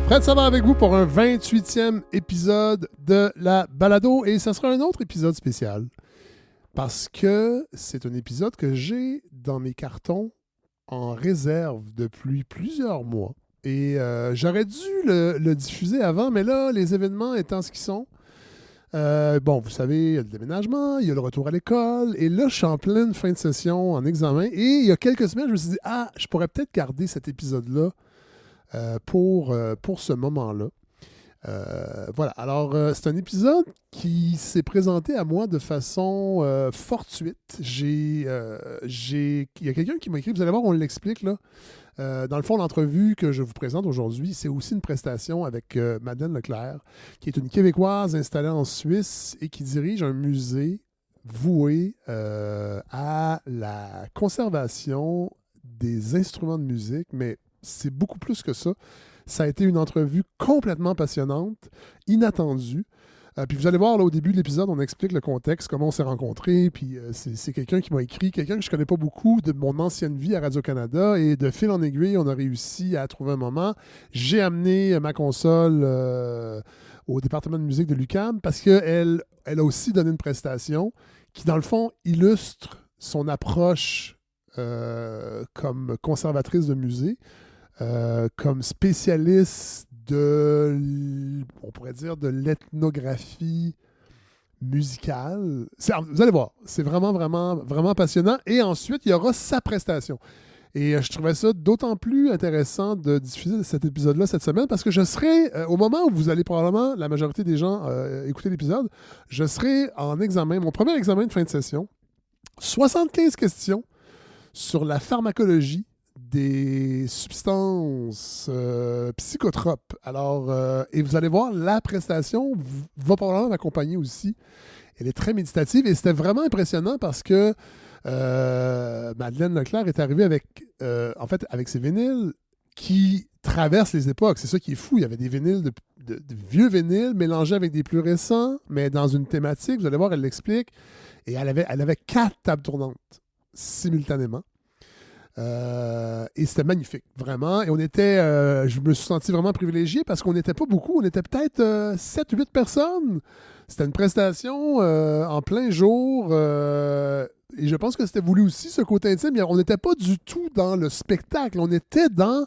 Fred Savard avec vous pour un 28e épisode de la balado et ça sera un autre épisode spécial parce que c'est un épisode que j'ai dans mes cartons en réserve depuis plusieurs mois et j'aurais dû le diffuser avant, mais là, les événements étant ce qu'ils sont, bon, vous savez, il y a le déménagement, il y a le retour à l'école et là, je suis en pleine fin de session en examen et il y a quelques semaines, je me suis dit, je pourrais peut-être garder cet épisode-là pour ce moment-là. Voilà. Alors, c'est un épisode qui s'est présenté à moi de façon fortuite. Il y a quelqu'un qui m'a écrit, vous allez voir, on l'explique là. Dans le fond, l'entrevue que je vous présente aujourd'hui, c'est aussi une prestation avec Madeleine Leclerc, qui est une Québécoise installée en Suisse et qui dirige un musée voué à la conservation des instruments de musique, mais c'est beaucoup plus que ça. Ça a été une entrevue complètement passionnante, inattendue. Puis vous allez voir, là, au début de l'épisode, on explique le contexte, comment on s'est rencontrés. Puis c'est quelqu'un qui m'a écrit, quelqu'un que je ne connais pas beaucoup de mon ancienne vie à Radio-Canada. Et de fil en aiguille, on a réussi à trouver un moment. J'ai amené ma console au département de musique de l'UQAM parce qu'elle a aussi donné une prestation qui, dans le fond, illustre son approche comme conservatrice de musée. Comme spécialiste on pourrait dire, de l'ethnographie musicale. Vous allez voir, c'est vraiment, vraiment, vraiment passionnant. Et ensuite, il y aura sa prestation. Et je trouvais ça d'autant plus intéressant de diffuser cet épisode-là cette semaine parce que je serai, au moment où vous allez probablement, la majorité des gens, écouter l'épisode, je serai en examen, mon premier examen de fin de session, 75 questions sur la pharmacologie des substances psychotropes. Alors, et vous allez voir, la prestation va probablement m'accompagner aussi. Elle est très méditative et c'était vraiment impressionnant parce que Madeleine Leclerc est arrivée avec ses vinyles qui traversent les époques. C'est ça qui est fou. Il y avait des vinyles de vieux vinyles mélangés avec des plus récents, mais dans une thématique. Vous allez voir, elle l'explique. Et elle avait 4 tables tournantes simultanément. Et c'était magnifique, vraiment. Et je me suis senti vraiment privilégié parce qu'on n'était pas beaucoup. On était peut-être 7-8 personnes. C'était une prestation en plein jour. Et je pense que c'était voulu aussi, ce côté intime. On n'était pas du tout dans le spectacle. On était dans...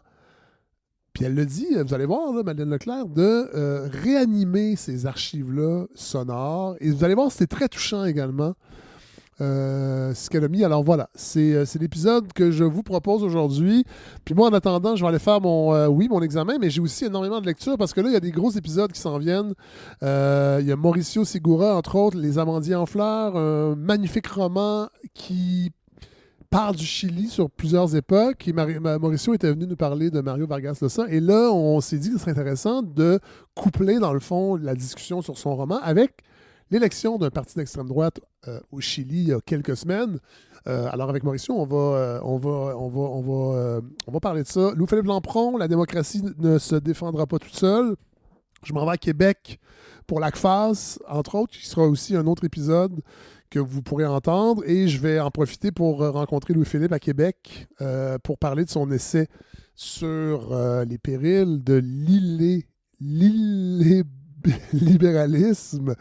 Puis elle le dit, vous allez voir, là, Madeleine Leclerc, de réanimer ces archives-là sonores. Et vous allez voir, c'était très touchant également. Ce qu'elle a mis. Alors voilà, c'est l'épisode que je vous propose aujourd'hui. Puis moi, en attendant, je vais aller faire mon examen, mais j'ai aussi énormément de lecture parce que là, il y a des gros épisodes qui s'en viennent. Il y a Mauricio Segura, entre autres, Les Amandiers en fleurs, un magnifique roman qui parle du Chili sur plusieurs époques. Et Mauricio était venu nous parler de Mario Vargas Llosa. Et là, on s'est dit que ce serait intéressant de coupler, dans le fond, la discussion sur son roman avec l'élection d'un parti d'extrême droite au Chili il y a quelques semaines. Alors avec Mauricio, on va parler de ça. Louis-Philippe Lampron, la démocratie ne se défendra pas toute seule. Je m'en vais à Québec pour l'ACFAS, entre autres, qui sera aussi un autre épisode que vous pourrez entendre. Et je vais en profiter pour rencontrer Louis-Philippe à Québec pour parler de son essai sur les périls de libéralisme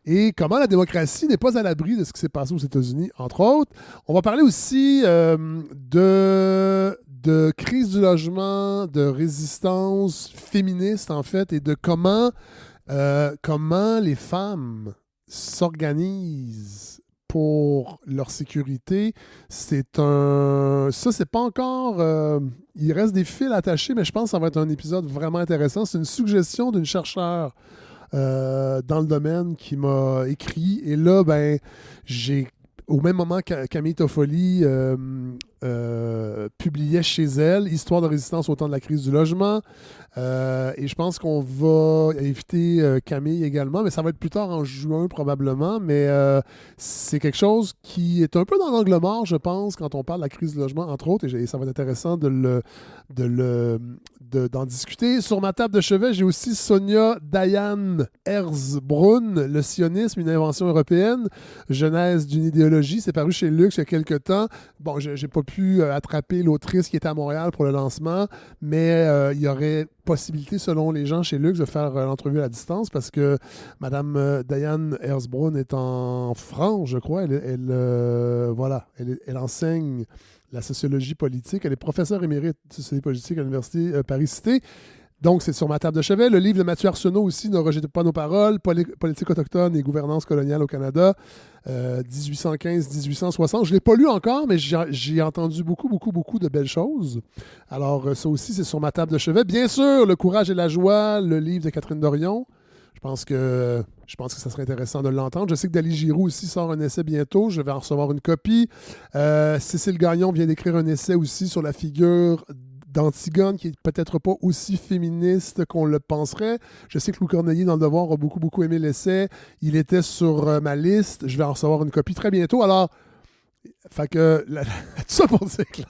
et comment la démocratie n'est pas à l'abri de ce qui s'est passé aux États-Unis, entre autres. On va parler aussi de crise du logement, de résistance féministe, en fait, et de comment les femmes s'organisent pour leur sécurité. Ça, c'est pas encore... il reste des fils attachés, mais je pense que ça va être un épisode vraiment intéressant. C'est une suggestion d'une chercheure dans le domaine qui m'a écrit. Et là, j'ai au même moment que Camille Toffoli publiait chez elle Histoire de résistance au temps de la crise du logement. Et je pense qu'on va inviter Camille également, mais ça va être plus tard en juin probablement. Mais c'est quelque chose qui est un peu dans l'angle mort, je pense, quand on parle de la crise du logement, entre autres. Et ça va être intéressant d'en discuter. Sur ma table de chevet, j'ai aussi Sonia Dayan Herzbrunn, Le sionisme, une invention européenne, genèse d'une idéologie sociologie. C'est paru chez Luxe il y a quelques temps. Bon, j'ai pas pu attraper l'autrice qui était à Montréal pour le lancement, mais il y aurait possibilité, selon les gens chez Luxe, de faire l'entrevue à distance parce que Mme Diane Herzbrunn est en France, je crois. Elle enseigne la sociologie politique. Elle est professeure émérite de sociologie politique à l'Université Paris-Cité. Donc, c'est sur ma table de chevet. Le livre de Mathieu Arsenault aussi, Ne rejetez pas nos paroles, Politique autochtone et gouvernance coloniale au Canada, 1815-1860. Je ne l'ai pas lu encore, mais j'ai entendu beaucoup de belles choses. Alors, ça aussi, c'est sur ma table de chevet. Bien sûr, Le courage et la joie, le livre de Catherine Dorion. Je pense que ça serait intéressant de l'entendre. Je sais que Dali Giroux aussi sort un essai bientôt. Je vais en recevoir une copie. Cécile Gagnon vient d'écrire un essai aussi sur la figure d'Antigone, qui est peut-être pas aussi féministe qu'on le penserait. Je sais que Louis Corneiller, dans Le Devoir, a beaucoup aimé l'essai. Il était sur ma liste. Je vais en recevoir une copie très bientôt. Alors, fait que, tout ça pour dire que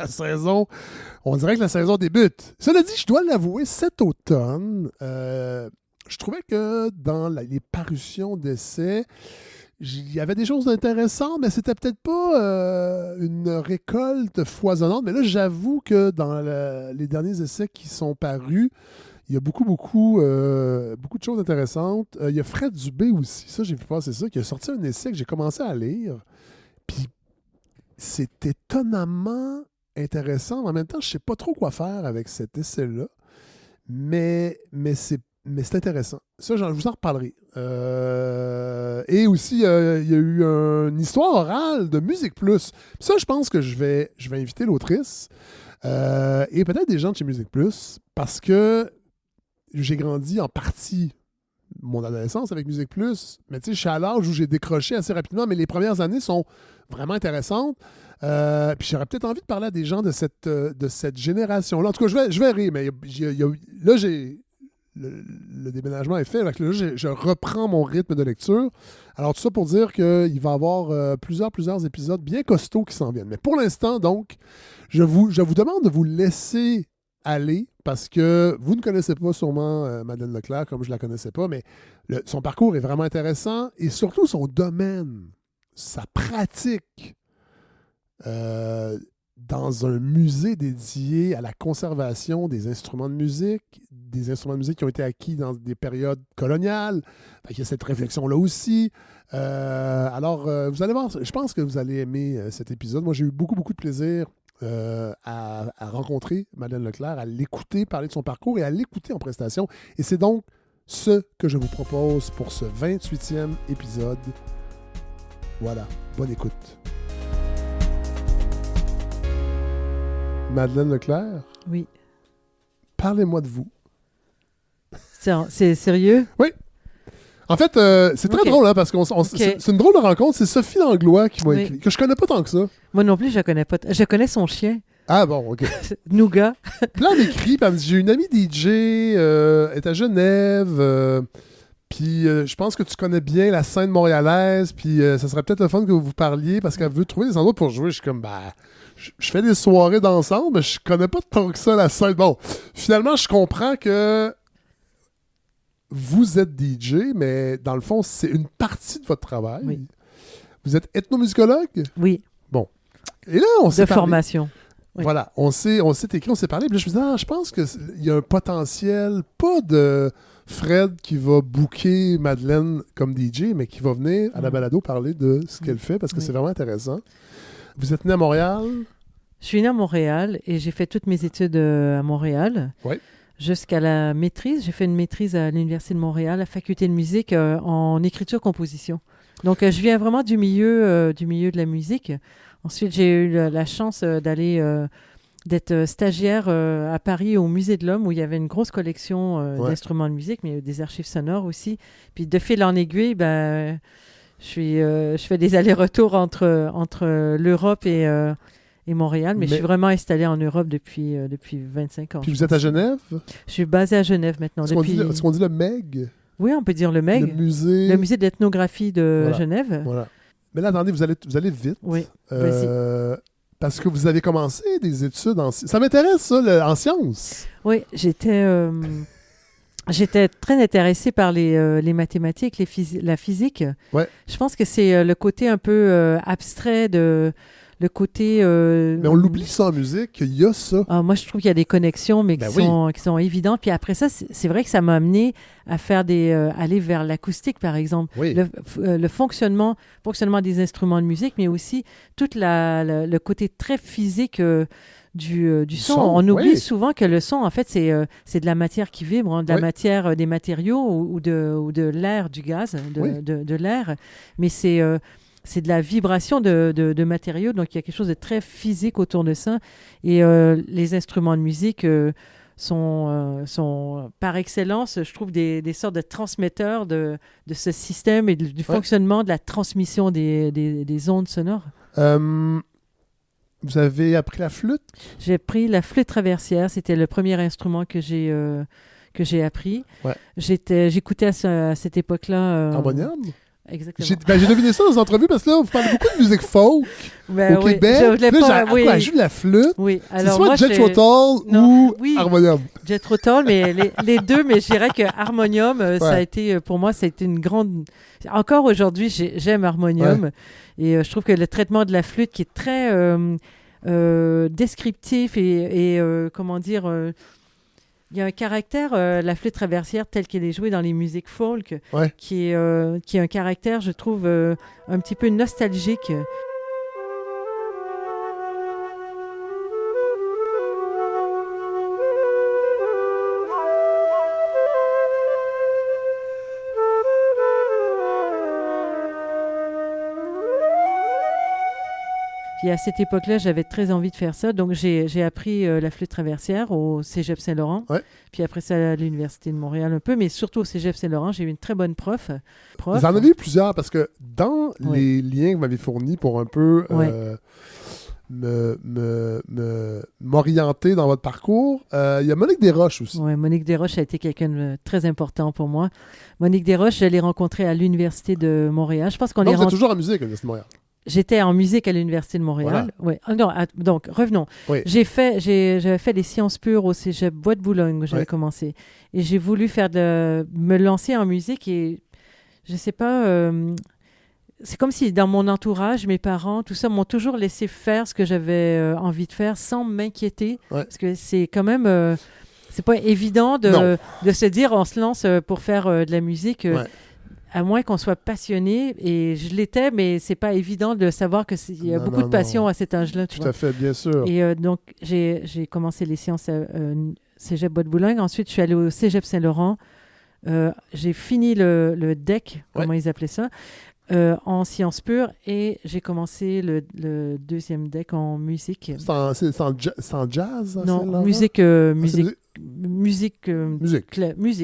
on dirait que la saison débute. Cela dit, je dois l'avouer, cet automne, je trouvais que dans les parutions d'essais, il y avait des choses intéressantes, mais c'était peut-être pas une récolte foisonnante. Mais là, j'avoue que dans les derniers essais qui sont parus, il y a beaucoup de choses intéressantes. Il y a Fred Dubé aussi, ça, j'ai vu passer ça, qui a sorti un essai que j'ai commencé à lire. Puis c'est étonnamment intéressant. En même temps, je ne sais pas trop quoi faire avec cet essai-là. Mais c'est intéressant. Ça, je vous en reparlerai. Et aussi, il y a eu une histoire orale de Musique Plus. Ça, je pense que je vais inviter l'autrice et peut-être des gens de chez Musique Plus parce que j'ai grandi en partie mon adolescence avec Musique Plus. Mais tu sais, je suis à l'âge où j'ai décroché assez rapidement, mais les premières années sont vraiment intéressantes. Puis j'aurais peut-être envie de parler à des gens de cette génération-là. En tout cas, je vais rire, mais là, le déménagement est fait. Donc là, je reprends mon rythme de lecture. Alors, tout ça pour dire qu'il va y avoir plusieurs épisodes bien costauds qui s'en viennent. Mais pour l'instant, donc, je vous demande de vous laisser aller parce que vous ne connaissez pas sûrement Madeleine Leclerc comme je ne la connaissais pas, mais son parcours est vraiment intéressant et surtout son domaine, sa pratique dans un musée dédié à la conservation des instruments de musique qui ont été acquis dans des périodes coloniales. Il y a cette réflexion-là aussi. Alors, vous allez voir, je pense que vous allez aimer cet épisode. Moi, j'ai eu beaucoup de plaisir à rencontrer Madeleine Leclerc, à l'écouter parler de son parcours et à l'écouter en prestation. Et c'est donc ce que je vous propose pour ce 28e épisode. Voilà, bonne écoute. Madeleine Leclerc? Oui. Parlez-moi de vous. C'est sérieux? Oui. En fait, c'est très drôle, hein, parce que c'est une drôle de rencontre. C'est Sophie Langlois qui m'a écrit, que je connais pas tant que ça. Moi non plus, je la connais pas. Je connais son chien. Ah bon, OK. Nougat. Puis là, elle m'écrit, elle me dit, j'ai une amie DJ, elle est à Genève, puis je pense que tu connais bien la scène montréalaise, puis ça serait peut-être le fun que vous parliez, parce qu'elle veut trouver des endroits pour jouer. Je suis comme, je fais des soirées d'ensemble, mais je connais pas tant que ça la scène. Bon, finalement, je comprends que vous êtes DJ, mais dans le fond, c'est une partie de votre travail. Oui. Vous êtes ethnomusicologue? Oui. Bon. Et là, on s'est parlé. De formation. Oui. Voilà. On s'est écrit, on s'est parlé. Puis là, je me disais, je pense qu'il y a un potentiel, pas de Fred qui va booker Madeleine comme DJ, mais qui va venir à la balado parler de ce qu'elle fait, parce que c'est vraiment intéressant. Vous êtes né à Montréal? Je suis né à Montréal et j'ai fait toutes mes études à Montréal. Oui. Jusqu'à la maîtrise. J'ai fait une maîtrise à l'Université de Montréal, à la faculté de musique en écriture-composition. Donc, je viens vraiment du milieu de la musique. Ensuite, j'ai eu la chance d'être stagiaire à Paris au Musée de l'Homme où il y avait une grosse collection d'instruments de musique, mais des archives sonores aussi. Puis de fil en aiguille, je fais des allers-retours entre l'Europe et Montréal, mais je suis vraiment installée en Europe depuis 25 ans. Puis vous êtes à Genève? Je suis basée à Genève maintenant. Est-ce qu'on dit le MEG? Oui, on peut dire le MEG. Le musée d'ethnographie de Genève. Voilà. Mais là, attendez, vous allez vite. Oui, parce que vous avez commencé des études en sciences. Ça m'intéresse, ça, en sciences. Oui, j'étais J'étais très intéressée par les mathématiques, la physique. Ouais. Je pense que c'est le côté un peu abstrait le côté... Mais on l'oublie ça en musique, il y a ça. Moi, je trouve qu'il y a des connexions, mais qui sont évidentes. Puis après ça, c'est vrai que ça m'a amené à faire aller vers l'acoustique, par exemple. Oui. Le fonctionnement des instruments de musique, mais aussi tout le côté très physique du son. On oublie souvent que le son, en fait, c'est de la matière qui vibre, de la matière, des matériaux ou de l'air, du gaz, de l'air. Mais c'est de la vibration de matériaux, donc il y a quelque chose de très physique autour de ça. Et les instruments de musique sont par excellence, je trouve, des sortes de transmetteurs de ce système et du fonctionnement de la transmission des ondes sonores. Vous avez appris la flûte? J'ai appris la flûte traversière. C'était le premier instrument que j'ai appris. Ouais. J'écoutais à cette époque-là... Harmonium? Exactement. J'ai deviné ça dans les entrevues parce que là, vous parlez beaucoup de musique folk au Québec. Là, j'ai joue de la flûte. Oui. C'est soit Jethro Tull ou harmonium. Jethro Tull, mais les deux, mais je dirais que harmonium, ça a été, pour moi, ça a été une grande... Encore aujourd'hui, j'aime harmonium. Ouais. Et je trouve que le traitement de la flûte qui est très descriptif et comment dire... il y a un caractère, la flûte traversière telle qu'elle est jouée dans les musiques folk, qui est un caractère, je trouve, un petit peu nostalgique. Puis à cette époque-là, j'avais très envie de faire ça. Donc, j'ai appris la flûte traversière au Cégep Saint-Laurent. Ouais. Puis après ça, à l'Université de Montréal un peu. Mais surtout au Cégep Saint-Laurent, j'ai eu une très bonne prof. Vous en avez eu plusieurs parce que dans les liens que vous m'avez fournis pour un peu m'orienter dans votre parcours, il y a Monique Desroches aussi. Oui, Monique Desroches a été quelqu'un de très important pour moi. Monique Desroches, je l'ai rencontrée à l'Université de Montréal. Je pense qu'on est vous êtes toujours en musique à l'Université de Montréal. J'étais en musique à l'Université de Montréal. Voilà. Ouais. Donc, revenons. Oui. J'avais fait des sciences pures au Cégep Bois de Boulogne où j'avais commencé. Et j'ai voulu me lancer en musique et je sais pas... c'est comme si dans mon entourage, mes parents, tout ça, m'ont toujours laissé faire ce que j'avais envie de faire sans m'inquiéter. Ouais. Parce que c'est quand même... c'est pas évident de se dire on se lance pour faire de la musique... à moins qu'on soit passionné, et je l'étais, mais c'est pas évident de savoir qu'il y a beaucoup de passion à cet âge-là. Tout à fait, bien sûr. Et donc, j'ai commencé les sciences à Cégep Bois de Boulogne. Ensuite, je suis allée au Cégep Saint-Laurent. J'ai fini le DEC, comment ils appelaient ça, en sciences pures, et j'ai commencé le deuxième DEC en musique. C'est en jazz? Non, musique.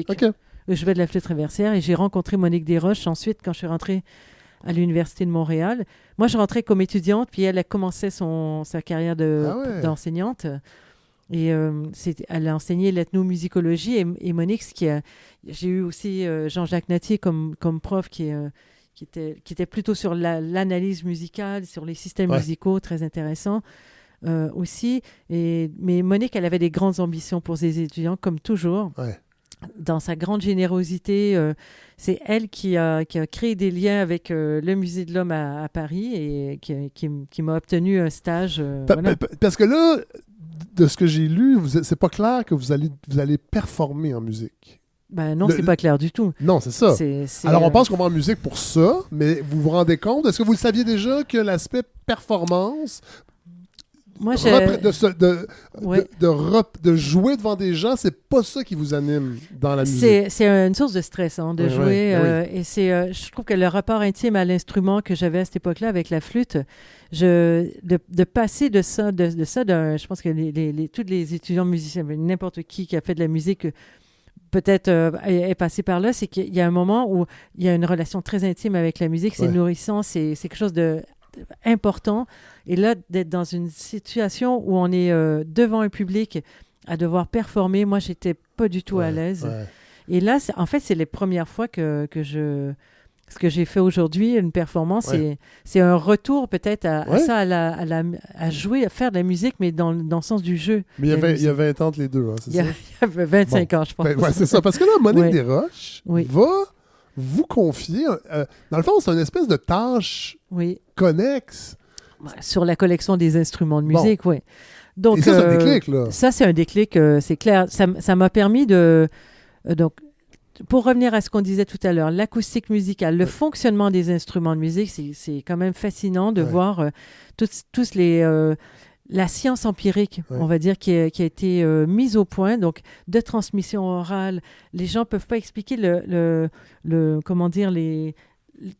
OK. Je jouais de la flûte traversière et j'ai rencontré Monique Desroches ensuite quand je suis rentrée à l'Université de Montréal. Moi, je rentrais comme étudiante, puis elle a commencé sa carrière d'enseignante. Et elle a enseigné l'ethnomusicologie. Et Monique, j'ai eu aussi Jean-Jacques Natier comme prof qui était plutôt sur l'analyse musicale, sur les systèmes musicaux, très intéressant aussi. Mais Monique, elle avait des grandes ambitions pour ses étudiants, comme toujours. Ouais. Dans sa grande générosité, c'est elle qui a créé des liens avec le Musée de l'Homme à Paris et qui m'a obtenu un stage. Parce que là, de ce que j'ai lu, c'est pas clair que vous allez performer en musique. Ben non, c'est pas clair du tout. Non, c'est ça. Alors, on pense qu'on va en musique pour ça, mais vous vous rendez compte, est-ce que vous le saviez déjà que l'aspect performance... Moi, de jouer devant des gens, c'est pas ça qui vous anime dans la musique. C'est une source de stress de jouer. Et je trouve que le rapport intime à l'instrument que j'avais à cette époque-là avec la flûte, de passer de ça, je pense que tous les étudiants musiciens, n'importe qui a fait de la musique peut-être est passé par là, c'est qu'il y a un moment où il y a une relation très intime avec la musique, c'est nourrissant, c'est quelque chose de important. Et là, d'être dans une situation où on est devant un public à devoir performer, moi, j'étais pas du tout à l'aise. Ouais. Et là, en fait, c'est les premières fois que je ce que j'ai fait aujourd'hui, une performance, c'est un retour peut-être à ça, à jouer, à faire de la musique, mais dans le sens du jeu. Mais il y a 20 ans entre les deux, hein, c'est ça? Il y avait 25 ans, je pense. C'est ça. Parce que là, Monique Desroches va vous confier, dans le fond, c'est une espèce de tâche connexe. Sur la collection des instruments de musique, oui. Donc, et ça, c'est un déclic, là. Ça, c'est un déclic, c'est clair. Ça m'a permis de... donc, pour revenir à ce qu'on disait tout à l'heure, l'acoustique musicale, le fonctionnement des instruments de musique, c'est quand même fascinant de voir tous les... la science empirique, on va dire, qui a été mise au point, donc de transmission orale. Les gens ne peuvent pas expliquer comment dire,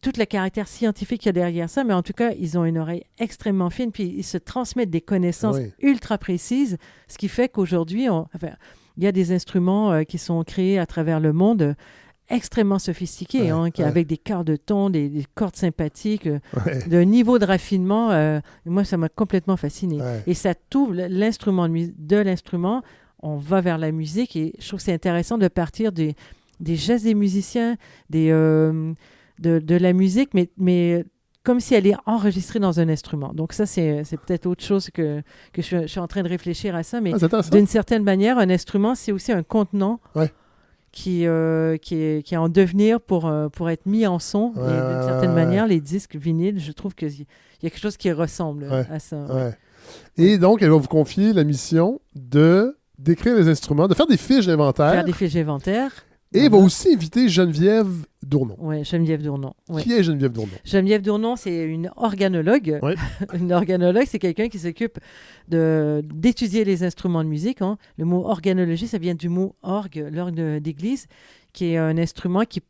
tout le caractère scientifique qu'il y a derrière ça, mais en tout cas, ils ont une oreille extrêmement fine, puis ils se transmettent des connaissances ultra précises, ce qui fait qu'aujourd'hui, il y a des instruments qui sont créés à travers le monde extrêmement sophistiqués, avec des quarts de ton, des cordes sympathiques, d'un niveau de raffinement. Moi, ça m'a complètement fasciné. Et ça t'ouvre de l'instrument, on va vers la musique, et je trouve que c'est intéressant de partir des gestes des musiciens, de la musique, mais comme si elle est enregistrée dans un instrument. Donc ça, c'est peut-être autre chose que je suis en train de réfléchir à ça, mais d'une certaine manière, un instrument, c'est aussi un contenant qui est en devenir pour être mis en son. Et d'une certaine manière, les disques vinyles, je trouve qu'il y a quelque chose qui ressemble à ça. Et donc, elle va vous confier la mission de décrire les instruments, de faire des fiches d'inventaire. Faire des fiches d'inventaire. Et il va aussi inviter Geneviève Dournon. Oui, Geneviève Dournon. Qui est Geneviève Dournon? Geneviève Dournon, c'est une organologue. Une organologue, c'est quelqu'un qui s'occupe d'étudier les instruments de musique. Hein. Le mot organologie, ça vient du mot orgue, l'orgue d'église, qui est un instrument qui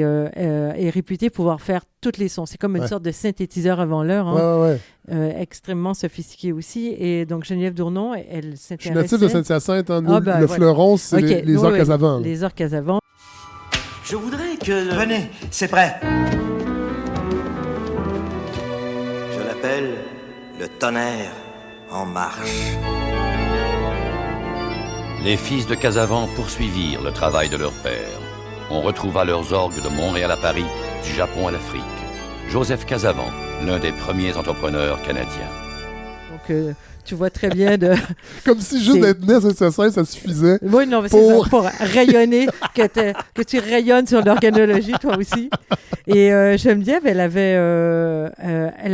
est réputé pouvoir faire tous les sons. C'est comme une sorte de synthétiseur avant l'heure, extrêmement sophistiqué aussi. Et donc, Geneviève Dournon, elle s'intéressait... Je suis natif de Saint-Hyacinthe. Le fleuron, c'est les orques à vent. Les orques à vent. Je voudrais que... Venez, c'est prêt. Je l'appelle le tonnerre en marche. Les fils de Casavant poursuivirent le travail de leur père. On retrouva leurs orgues de Montréal à Paris, du Japon à l'Afrique. Joseph Casavant, l'un des premiers entrepreneurs canadiens. Donc, tu vois très bien de... Comme si juste d'être né à Saint-Hyacinthe, ça suffisait. Oui, non, mais c'est ça, pour rayonner, que tu rayonnes sur l'organologie, toi aussi. Et Geneviève, elle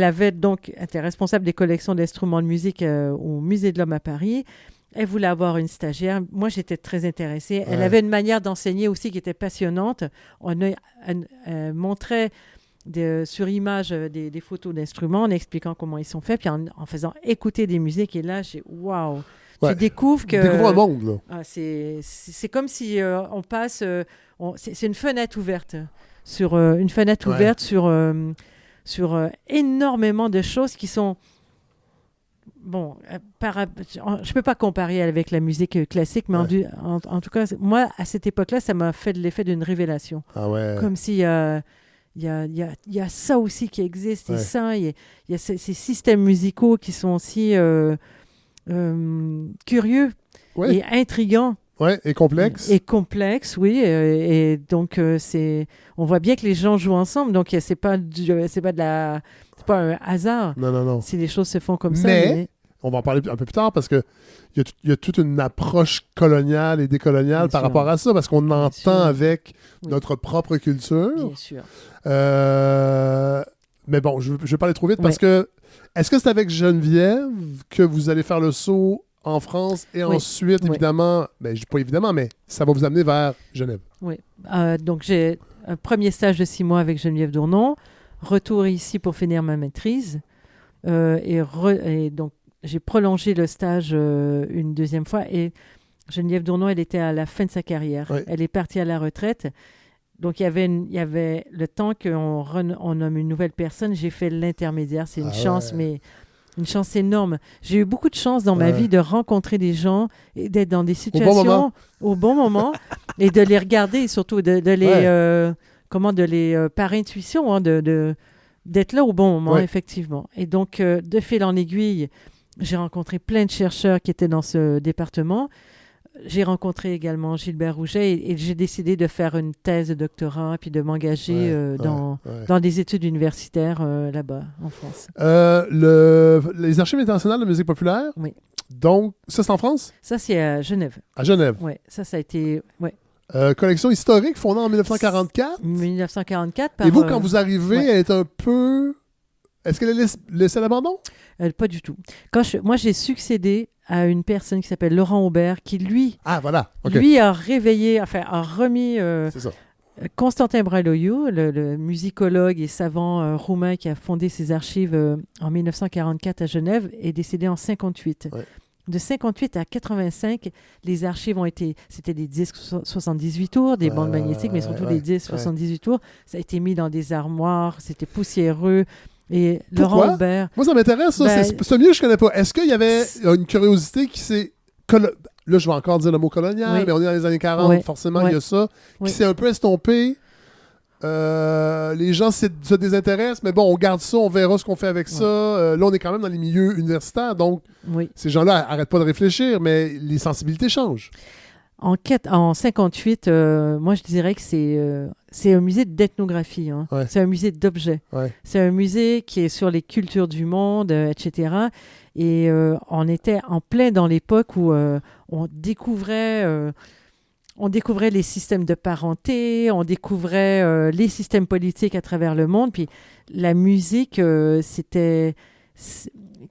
avait donc été responsable des collections d'instruments de musique au Musée de l'Homme à Paris. Elle voulait avoir une stagiaire. Moi, j'étais très intéressée. Elle avait une manière d'enseigner aussi qui était passionnante. Elle montrait sur image des photos d'instruments en expliquant comment ils sont faits, puis en faisant écouter des musiques. Et là, j'ai waouh! Tu découvres que... Tu découvres un monde, là. C'est comme si on passe... c'est une fenêtre ouverte. Une fenêtre ouverte sur énormément de choses qui sont... Bon, je ne peux pas comparer avec la musique classique, mais en tout cas, moi, à cette époque-là, ça m'a fait l'effet d'une révélation. Ah ouais. Comme s'il y a ça aussi qui existe, et ça, il y a ces systèmes musicaux qui sont aussi curieux et intrigants. Oui, et complexes. Et complexes, oui. Et donc, on voit bien que les gens jouent ensemble, donc c'est pas un hasard. Non. Si les choses se font comme ça. Mais on va en parler un peu plus tard parce qu'il y a toute une approche coloniale et décoloniale par rapport à ça, parce qu'on entend avec notre propre culture. Bien sûr. Mais bon, je vais parler trop vite parce que est-ce que c'est avec Geneviève que vous allez faire le saut en France et ensuite, évidemment, pas évidemment, mais ça va vous amener vers Genève? Oui. Donc, j'ai un premier stage de 6 mois avec Geneviève Dournon, retour ici pour finir ma maîtrise et donc, j'ai prolongé le stage une deuxième fois et Geneviève Dournon, elle était à la fin de sa carrière. Oui. Elle est partie à la retraite. Donc, il y avait le temps qu'on nomme une nouvelle personne. J'ai fait l'intermédiaire. C'est une chance, mais une chance énorme. J'ai eu beaucoup de chance dans ma vie de rencontrer des gens et d'être dans des situations au bon moment et de les regarder et surtout de les par intuition, d'être là au bon moment, effectivement. Et donc, de fil en aiguille, j'ai rencontré plein de chercheurs qui étaient dans ce département. j'ai rencontré également Gilbert Rouget et j'ai décidé de faire une thèse de doctorat puis de m'engager dans des études universitaires là-bas, en France. Les Archives internationales de musique populaire? Oui. Donc, ça, c'est en France? Ça, c'est à Genève. À Genève? Oui, ça a été... Ouais. Collection historique fondée en 1944? 1944. Et vous, quand vous arrivez, elle est un peu... Est-ce qu'elle a laissé à l'abandon? Pas du tout. Moi, j'ai succédé à une personne qui s'appelle Laurent Aubert, qui, lui, lui a remis c'est ça. Constantin Brailoiu, le musicologue et savant roumain qui a fondé ses archives en 1944 à Genève, est décédé en 1958. Ouais. De 58 à 85, les archives c'était des disques 78 tours, des bandes magnétiques, mais surtout des disques 78 tours. Ça a été mis dans des armoires, c'était poussiéreux. Et Pourquoi? Laurent Aubert... Moi, ça m'intéresse, ça. C'est mieux, je connais pas. Est-ce qu'il y avait une curiosité qui s'est... Là, je vais encore dire le mot colonial, mais on est dans les années 40, forcément, il y a ça, qui s'est un peu estompé. Les gens se désintéressent, mais bon, on garde ça, on verra ce qu'on fait avec ça. Là, on est quand même dans les milieux universitaires, donc ces gens-là n'arrêtent pas de réfléchir, mais les sensibilités changent. En 58, moi, je dirais que c'est un musée d'ethnographie. Hein. Ouais. C'est un musée d'objets. Ouais. C'est un musée qui est sur les cultures du monde, etc. Et on était en plein dans l'époque où on découvrait les systèmes de parenté, on découvrait les systèmes politiques à travers le monde. Puis la musique,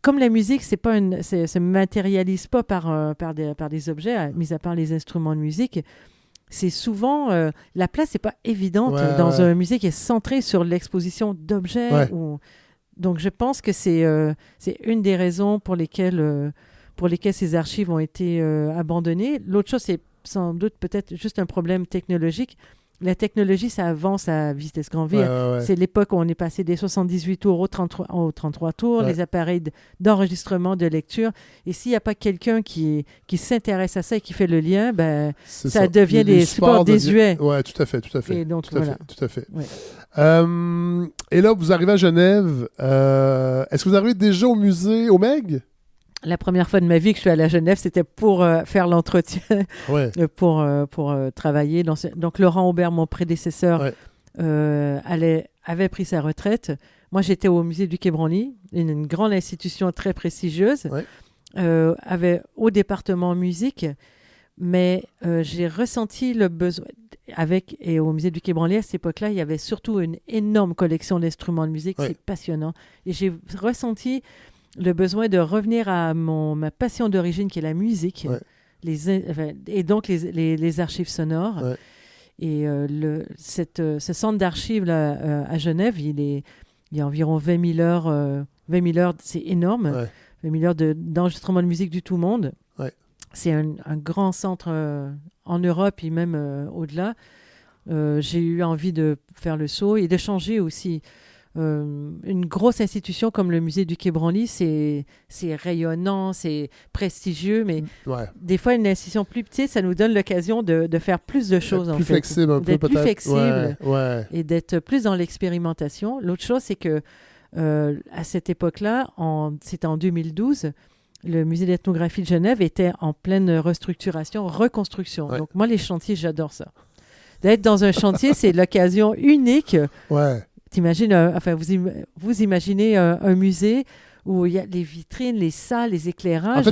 comme la musique, se matérialise pas par des objets, mis à part les instruments de musique. C'est souvent... la place n'est pas évidente dans un musée qui est centré sur l'exposition d'objets. Donc, je pense que c'est une des raisons pour lesquelles ces archives ont été abandonnées. L'autre chose, c'est sans doute peut-être juste un problème technologique. La technologie, ça avance à vitesse grand V. C'est l'époque où on est passé des 78 tours aux 33 tours, les appareils d'enregistrement, de lecture. Et s'il n'y a pas quelqu'un qui s'intéresse à ça et qui fait le lien, ça devient des supports désuets. Oui, tout à fait. Et donc, tout à fait. Ouais. Et là, vous arrivez à Genève. Est-ce que vous arrivez déjà au musée, au MEG? La première fois de ma vie que je suis allée à Genève, c'était pour faire l'entretien, pour travailler. Donc, Laurent Aubert, mon prédécesseur, avait pris sa retraite. Moi, j'étais au musée du Quai Branly, une grande institution très prestigieuse, au département musique. Mais j'ai ressenti le besoin... Et au musée du Quai Branly, à cette époque-là, il y avait surtout une énorme collection d'instruments de musique. C'est passionnant. Et j'ai ressenti... le besoin de revenir à ma passion d'origine qui est la musique, et donc les archives sonores. Et ce centre d'archives là, à Genève, il y a environ 20 000 heures, c'est énorme, 20 000 heures d'enregistrement de musique du tout monde. C'est un grand centre en Europe et même au-delà. J'ai eu envie de faire le saut et de changer aussi. Une grosse institution comme le musée du Quai Branly, c'est rayonnant, c'est prestigieux, mais des fois, une institution plus petite, ça nous donne l'occasion de faire plus de choses. Plus flexible un peu, d'être peut-être. Plus flexible et d'être plus dans l'expérimentation. L'autre chose, c'est que à cette époque-là, c'était en 2012, le musée d'ethnographie de Genève était en pleine reconstruction. Donc moi, les chantiers, j'adore ça. D'être dans un chantier, c'est l'occasion unique. T'imagines, vous imaginez un musée où il y a les vitrines, les salles, les éclairages. En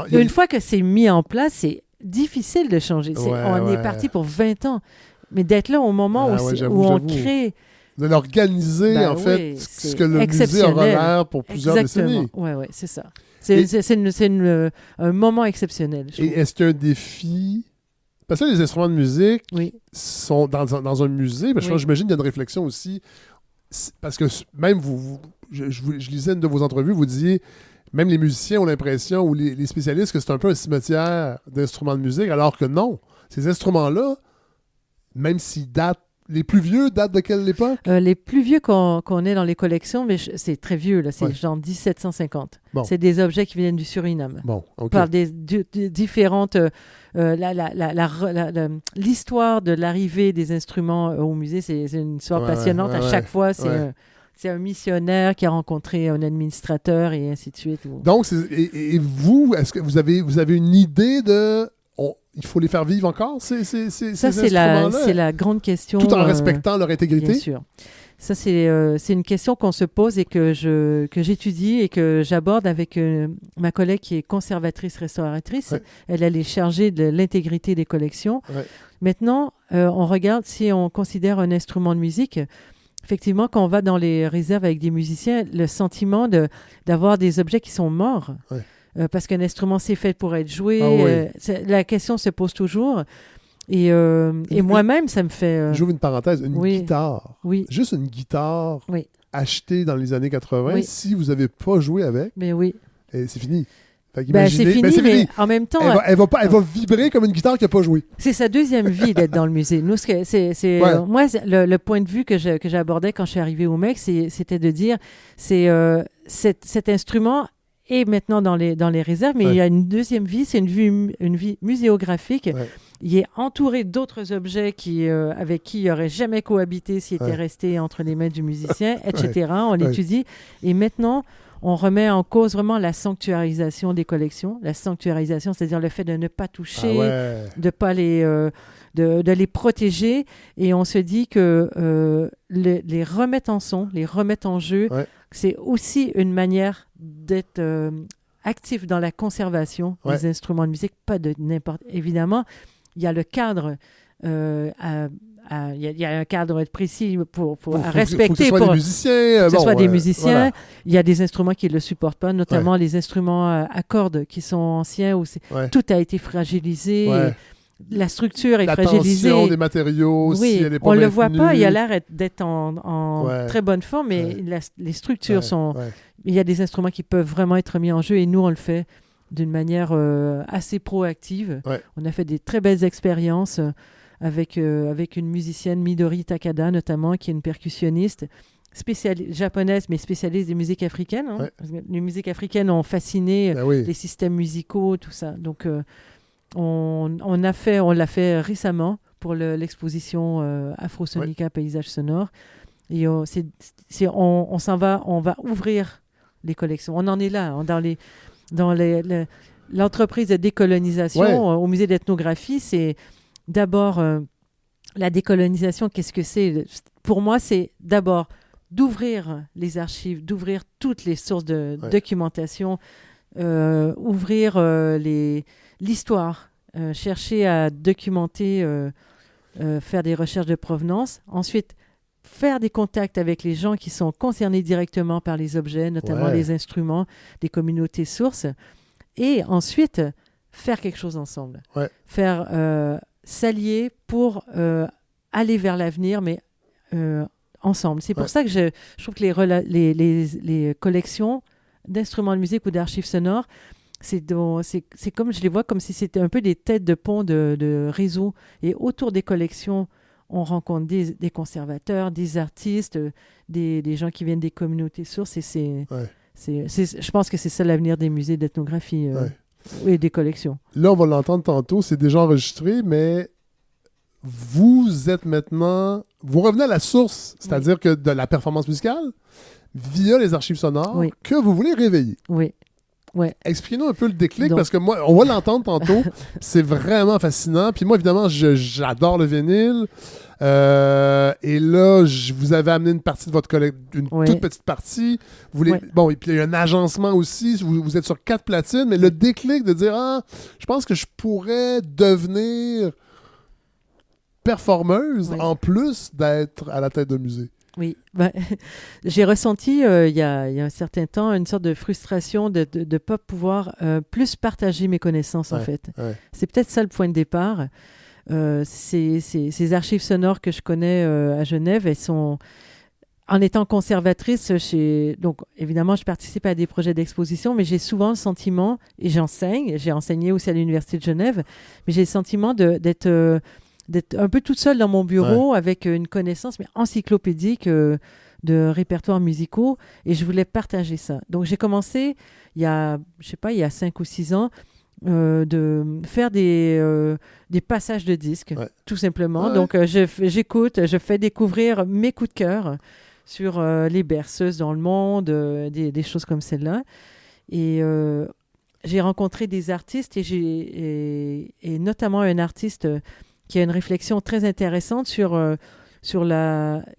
fait, une fois que c'est mis en place, c'est difficile de changer. On est parti pour 20 ans. Mais d'être là au moment où on crée... De l'organiser, en fait, ce que le musée aura l'air pour plusieurs décennies. Oui, c'est ça. C'est un moment exceptionnel. Et est-ce qu'il y a un défi... Parce que les instruments de musique sont dans un musée. Je pense, j'imagine qu'il y a une réflexion aussi... Parce que même je lisais une de vos entrevues, vous disiez, même les musiciens ont l'impression, ou les spécialistes, que c'est un peu un cimetière d'instruments de musique, alors que non. Ces instruments-là, même s'ils datent, les plus vieux datent de quelle époque? Les plus vieux qu'on ait dans les collections, mais c'est très vieux, là, c'est genre 1750. Bon. C'est des objets qui viennent du Suriname. Par des différentes... l'histoire de l'arrivée des instruments au musée, c'est une histoire passionnante. À chaque fois, c'est un missionnaire qui a rencontré un administrateur et ainsi de suite. Donc, et vous, est-ce que vous avez une idée de... il faut les faire vivre encore, ces instruments-là? C'est la grande question. Tout en respectant leur intégrité? Bien sûr. Ça, c'est une question qu'on se pose et que j'étudie et que j'aborde avec ma collègue qui est conservatrice restauratrice. Ouais. Elle est chargée de l'intégrité des collections. Ouais. Maintenant, on regarde si on considère un instrument de musique. Effectivement, quand on va dans les réserves avec des musiciens, le sentiment d'avoir des objets qui sont morts, parce qu'un instrument, c'est fait pour être joué. La question se pose toujours. Et moi-même, ça me fait... J'ouvre une parenthèse, une guitare. Oui. Juste une guitare achetée dans les années 80, si vous n'avez pas joué avec, c'est fini. C'est fini, mais en même temps... Elle va vibrer comme une guitare qui n'a pas joué. C'est sa deuxième vie d'être dans le musée. Nous, moi, le point de vue que j'abordais quand je suis arrivée au MEC, c'était de dire, cet instrument est maintenant dans les réserves, mais il y a une deuxième vie, c'est une vie muséographique. Il est entouré d'autres objets avec qui il n'aurait jamais cohabité s'il était resté entre les mains du musicien, etc. On l'étudie. Et maintenant, on remet en cause vraiment la sanctuarisation des collections. La sanctuarisation, c'est-à-dire le fait de ne pas toucher, de pas de les protéger. Et on se dit que les remettre en son, les remettre en jeu, c'est aussi une manière d'être actif dans la conservation des instruments de musique, pas de n'importe... Évidemment, il y a le cadre, il y a un cadre précis à respecter. Faut que ce soit des musiciens. Que ce soit des musiciens. Voilà. Il y a des instruments qui ne le supportent pas, notamment les instruments à cordes qui sont anciens, où tout a été fragilisé. La structure est fragilisée. La tension des matériaux, si elle n'est pas on ne le maintenue. voit pas. Il a l'air d'être en très bonne forme, mais les structures sont... Il y a des instruments qui peuvent vraiment être mis en jeu, et nous, on le fait d'une manière assez proactive. On a fait des très belles expériences avec une musicienne, Midori Takada notamment, qui est une percussionniste japonaise, mais spécialiste des musiques africaines. Les musiques africaines ont fasciné les systèmes musicaux, tout ça. Donc, on l'a fait récemment pour l'exposition Afrosonica Paysage sonore. Et on s'en va, on va ouvrir les collections. On en est là, dans l'entreprise de décolonisation au musée d'ethnographie. C'est d'abord la décolonisation. Qu'est-ce que c'est? Pour moi, c'est d'abord d'ouvrir les archives, d'ouvrir toutes les sources de documentation, ouvrir l'histoire, chercher à documenter, faire des recherches de provenance. Ensuite, faire des contacts avec les gens qui sont concernés directement par les objets, notamment les instruments, des communautés sources. Et ensuite, faire quelque chose ensemble. Faire s'allier pour aller vers l'avenir, mais ensemble. C'est pour ça que je trouve que les collections d'instruments de musique ou d'archives sonores, c'est comme je les vois comme si c'était un peu des têtes de pont de réseau. Et autour des collections, on rencontre des conservateurs, des artistes, des gens qui viennent des communautés sources. Et je pense que c'est ça l'avenir des musées d'ethnographie et des collections. Là, on va l'entendre tantôt, c'est déjà enregistré, mais vous êtes maintenant... Vous revenez à la source, c'est-à-dire que de la performance musicale, via les archives sonores, que vous voulez réveiller. Expliquez-nous un peu le déclic, parce que moi, on va l'entendre tantôt. C'est vraiment fascinant. Puis moi, évidemment, j'adore le vinyle. Et là, vous avez amené une partie de votre collecte, une toute petite partie. Bon, et puis il y a un agencement aussi. Vous êtes sur 4 platines, mais le déclic de dire, je pense que je pourrais devenir performeuse en plus d'être à la tête d'un musée. Oui, j'ai ressenti il y a un certain temps une sorte de frustration de ne pas pouvoir plus partager mes connaissances en fait. C'est peut-être ça le point de départ. Ces archives sonores que je connais à Genève, elles sont... En étant conservatrice, donc évidemment je participe à des projets d'exposition, mais j'ai souvent le sentiment, et j'ai enseigné aussi à l'Université de Genève, mais j'ai le sentiment d'être un peu toute seule dans mon bureau avec une connaissance mais encyclopédique de répertoires musicaux, et je voulais partager ça. Donc j'ai commencé il y a 5 ou 6 ans de faire des passages de disques, tout simplement. Donc j'écoute, je fais découvrir mes coups de cœur sur les berceuses dans le monde, des choses comme celle-là. Et j'ai rencontré des artistes et notamment un artiste qui a une réflexion très intéressante sur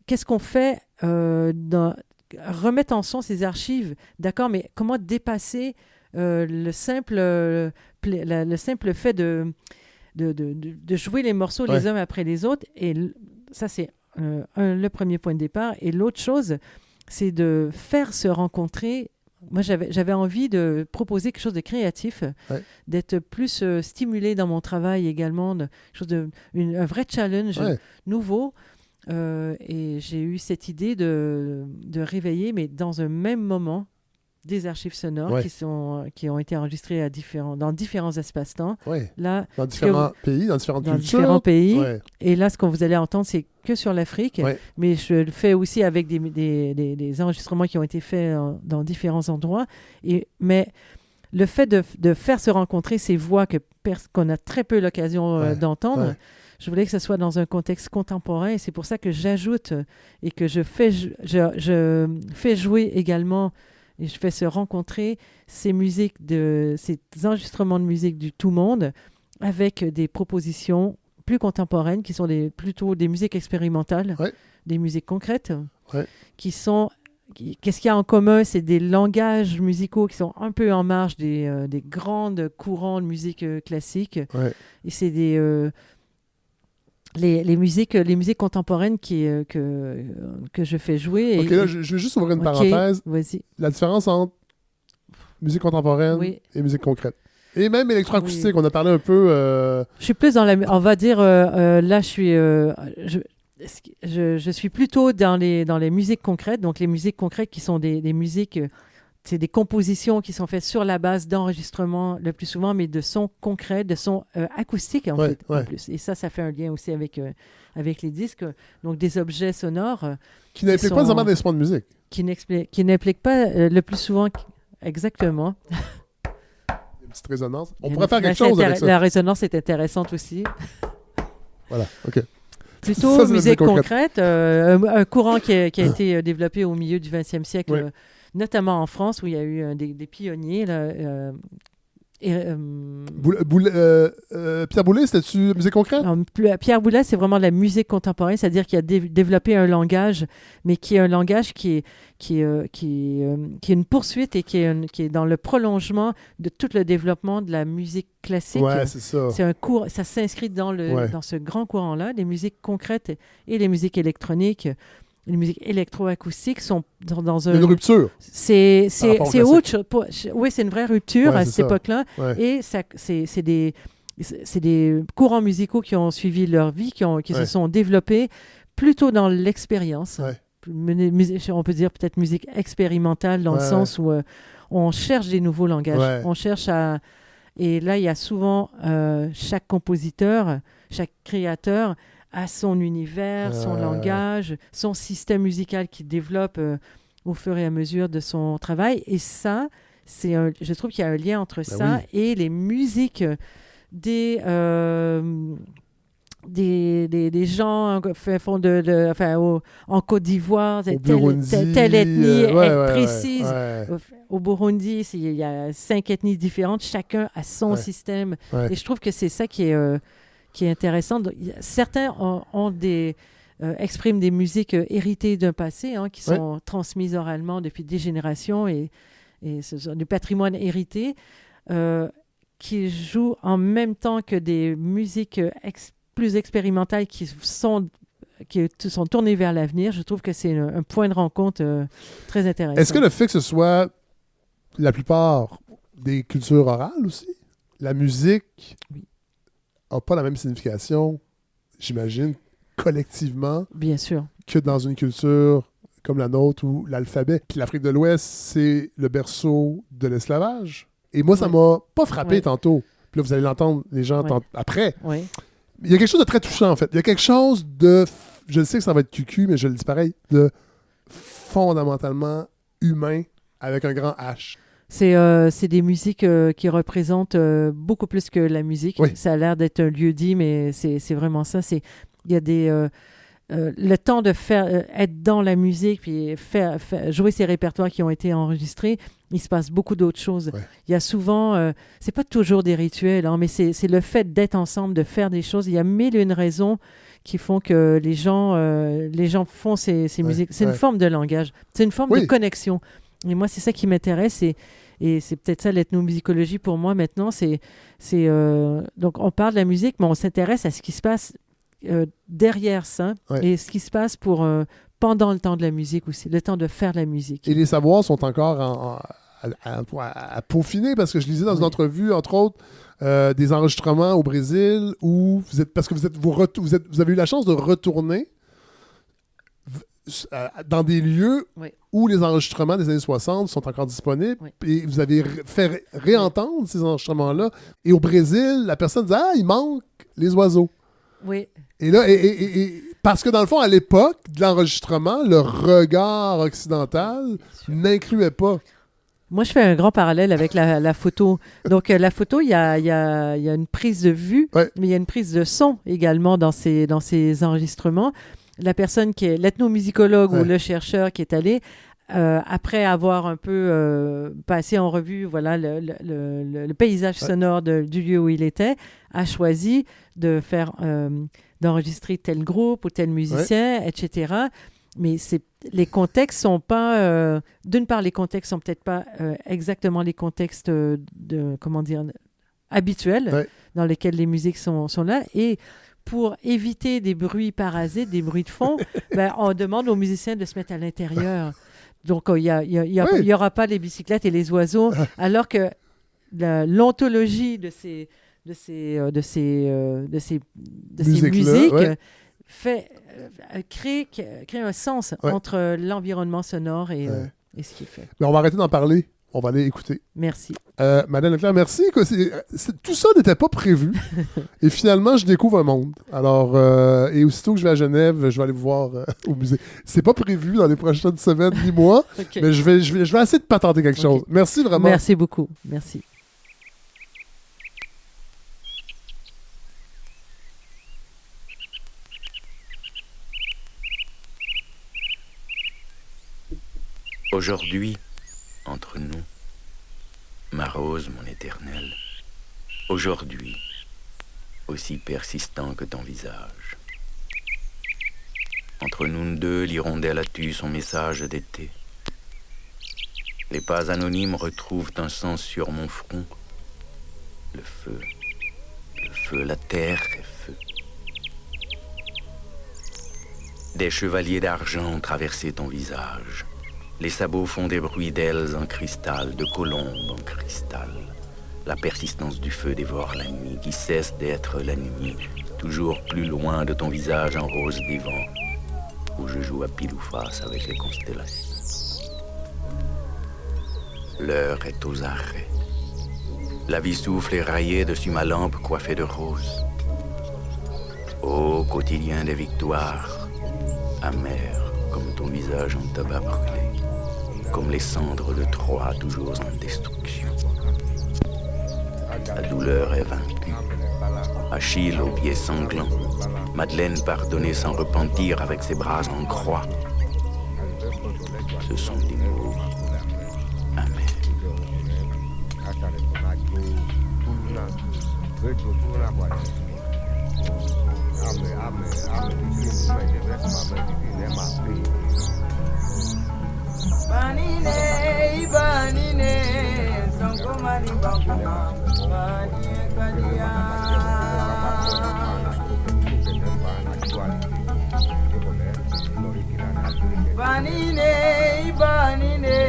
qu'est-ce qu'on fait remettre en son ces archives, d'accord, mais comment dépasser le simple fait de jouer les morceaux les uns après les autres. Et ça, c'est le premier point de départ. Et l'autre chose, c'est de faire se rencontrer. Moi, j'avais envie de proposer quelque chose de créatif, d'être plus stimulé dans mon travail également, un vrai challenge nouveau. Et j'ai eu cette idée de réveiller, mais dans un même moment, des archives sonores qui ont été enregistrées dans différents espaces-temps. Là, dans différents pays, dans différentes cultures. Différents pays. Et là, ce que vous allez entendre, c'est que sur l'Afrique. Mais je le fais aussi avec des enregistrements qui ont été faits dans différents endroits. Mais le fait de faire se rencontrer ces voix qu'on a très peu l'occasion d'entendre, je voulais que ce soit dans un contexte contemporain. Et c'est pour ça que j'ajoute et que je fais jouer également et je fais se rencontrer ces enregistrements de musique du tout monde avec des propositions plus contemporaines qui sont plutôt des musiques expérimentales, des musiques concrètes, qui sont... Qu'est-ce qu'il y a en commun? C'est des langages musicaux qui sont un peu en marge des grands courants de musique classique. Et c'est les musiques contemporaines que je fais jouer. OK, là, je vais juste ouvrir une parenthèse. Vas-y. La différence entre musique contemporaine et musique concrète. Et même électroacoustique, on a parlé un peu... Je suis plus dans on va dire, là, je suis plutôt dans les musiques concrètes. Donc, les musiques concrètes qui sont des musiques... c'est des compositions qui sont faites sur la base d'enregistrements le plus souvent, mais de sons concrets, de sons acoustiques en fait, en plus. Et ça fait un lien aussi avec les disques. Donc des objets sonores. Qui n'impliquent pas nécessairement des instruments de musique. Qui n'impliquent pas le plus souvent... Exactement. Une petite résonance. On pourrait faire quelque chose avec ça. La résonance est intéressante aussi. Voilà, OK. Plutôt ça, musique concrète. Un courant qui a été développé au milieu du 20e siècle, notamment en France, où il y a eu des pionniers. Là, Pierre Boulez, c'était-tu musique concrète? Non, Pierre Boulez, c'est vraiment de la musique contemporaine, c'est-à-dire qu'il a développé un langage, mais qui est un langage qui est une poursuite et qui est dans le prolongement de tout le développement de la musique classique. Ouais, c'est ça. C'est un cours, ça s'inscrit dans ce grand courant-là. Les musiques concrètes et les musiques électroniques. Les musiques électroacoustiques sont dans une rupture. C'est autre. Oui, c'est une vraie rupture à cette époque-là. Ouais. Et c'est des courants musicaux qui ont suivi leur vie, qui se sont développés plutôt dans l'expérience. On peut dire peut-être musique expérimentale dans le sens où on cherche des nouveaux langages. On cherche à... Et là, il y a souvent chaque compositeur, chaque créateur à son univers, son langage, son système musical qu'il développe au fur et à mesure de son travail. Et ça, je trouve qu'il y a un lien entre ça et les musiques des gens en Côte d'Ivoire, telle ethnie précise. Au Burundi, il y a 5 ethnies différentes, chacun a son système. Et je trouve que c'est ça qui est intéressant. Certains expriment des musiques héritées d'un passé, qui sont transmises oralement depuis des générations et ce sont du patrimoine hérité qui jouent en même temps que des musiques plus expérimentales qui sont tournées vers l'avenir. Je trouve que c'est un point de rencontre très intéressant. Est-ce que le fait que ce soit la plupart des cultures orales aussi, la musique... n'a pas la même signification, j'imagine, collectivement, bien sûr, que dans une culture comme la nôtre où l'alphabet. Puis l'Afrique de l'Ouest, c'est le berceau de l'esclavage. Et moi, ça m'a pas frappé tantôt. Puis là, vous allez l'entendre, les gens après. Il y a quelque chose de très touchant, en fait. Il y a quelque chose de... Je le sais que ça va être cucu, mais je le dis pareil, de fondamentalement humain avec un grand H. C'est des musiques qui représentent beaucoup plus que la musique. Ça a l'air d'être un lieu-dit, mais c'est vraiment ça. Il y a le temps de faire être dans la musique puis jouer ces répertoires qui ont été enregistrés, il se passe beaucoup d'autres choses. Ouais. Il y a souvent, c'est pas toujours des rituels, hein, mais c'est le fait d'être ensemble, de faire des choses. Il y a mille et une raisons qui font que les gens font ces musiques. C'est une forme de langage, c'est une forme de connexion. Et moi, c'est ça qui m'intéresse et c'est peut-être ça l'ethnomusicologie pour moi maintenant. Donc on parle de la musique, mais on s'intéresse à ce qui se passe derrière ça et ce qui se passe pendant le temps de la musique aussi, le temps de faire de la musique. Et les savoirs sont encore à peaufiner parce que je lisais dans une entrevue, entre autres, des enregistrements au Brésil où vous avez eu la chance de retourner dans des lieux où les enregistrements des années 60 sont encore disponibles et vous avez fait réentendre ces enregistrements-là. Et au Brésil, la personne dit « Ah, il manque les oiseaux ». Oui. Et là, parce que dans le fond, à l'époque de l'enregistrement, le regard occidental n'incluait pas. Moi, je fais un grand parallèle avec la photo. Donc, la photo, il y a une prise de vue, mais il y a une prise de son également dans ces enregistrements. La personne qui est l'ethnomusicologue ou le chercheur qui est allé, après avoir un peu passé en revue le paysage sonore du lieu où il était, a choisi d'enregistrer tel groupe ou tel musicien, etc. Mais les contextes sont pas... d'une part, les contextes sont peut-être pas exactement les contextes habituels dans lesquels les musiques sont là. Et pour éviter des bruits parasites, des bruits de fond, on demande aux musiciens de se mettre à l'intérieur. Donc, il y aura pas les bicyclettes et les oiseaux, alors que l'ontologie de ces musiques crée un sens entre l'environnement sonore et ce qui est fait. Mais on va arrêter d'en parler. On va aller écouter. Merci. Madeleine Leclerc, merci. Tout ça n'était pas prévu. Et finalement, je découvre un monde. Alors, et aussitôt que je vais à Genève, je vais aller vous voir au musée. C'est pas prévu dans les prochaines semaines ni mois, mais je vais essayer de patenter quelque chose. Merci vraiment. Merci beaucoup. Merci. Aujourd'hui, entre nous, ma rose, mon éternelle, aujourd'hui, aussi persistant que ton visage. Entre nous deux, l'hirondelle a tu son message d'été. Les pas anonymes retrouvent un sens sur mon front. Le feu, la terre est feu. Des chevaliers d'argent ont traversé ton visage. Les sabots font des bruits d'ailes en cristal, de colombes en cristal. La persistance du feu dévore la nuit, qui cesse d'être la nuit, toujours plus loin de ton visage en rose des vents, où je joue à pile ou face avec les constellations. L'heure est aux arrêts. La vie souffle éraillée dessus ma lampe coiffée de roses. Ô quotidien des victoires, amer comme ton visage en tabac brûlé, comme les cendres de Troie toujours en destruction. La douleur est vaincue. Achille aux pieds sanglants, Madeleine pardonnée sans repentir avec ses bras en croix. Ce sont des mots amers. Banine, Sankomani Bakuma, Banie Kadia. Banine,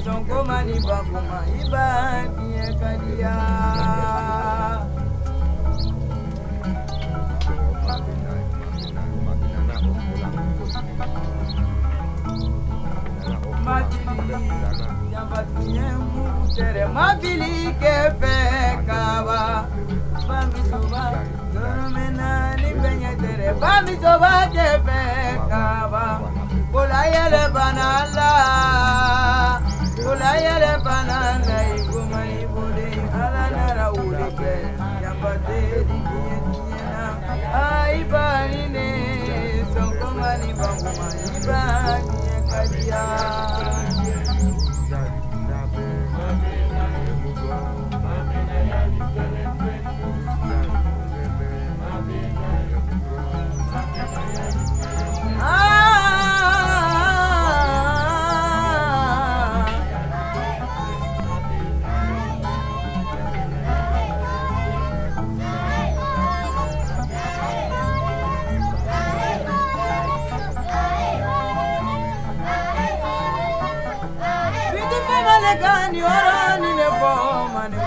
Sankomani Bakuma, Banie Kadia. Mabili ke fe kawa bami soba dormena ni benye tere bami soba ke fe kawa kola yele banala iguma ibole ala nara ulike yambate di kiena ai bani ne sonko gani orani ne boma ne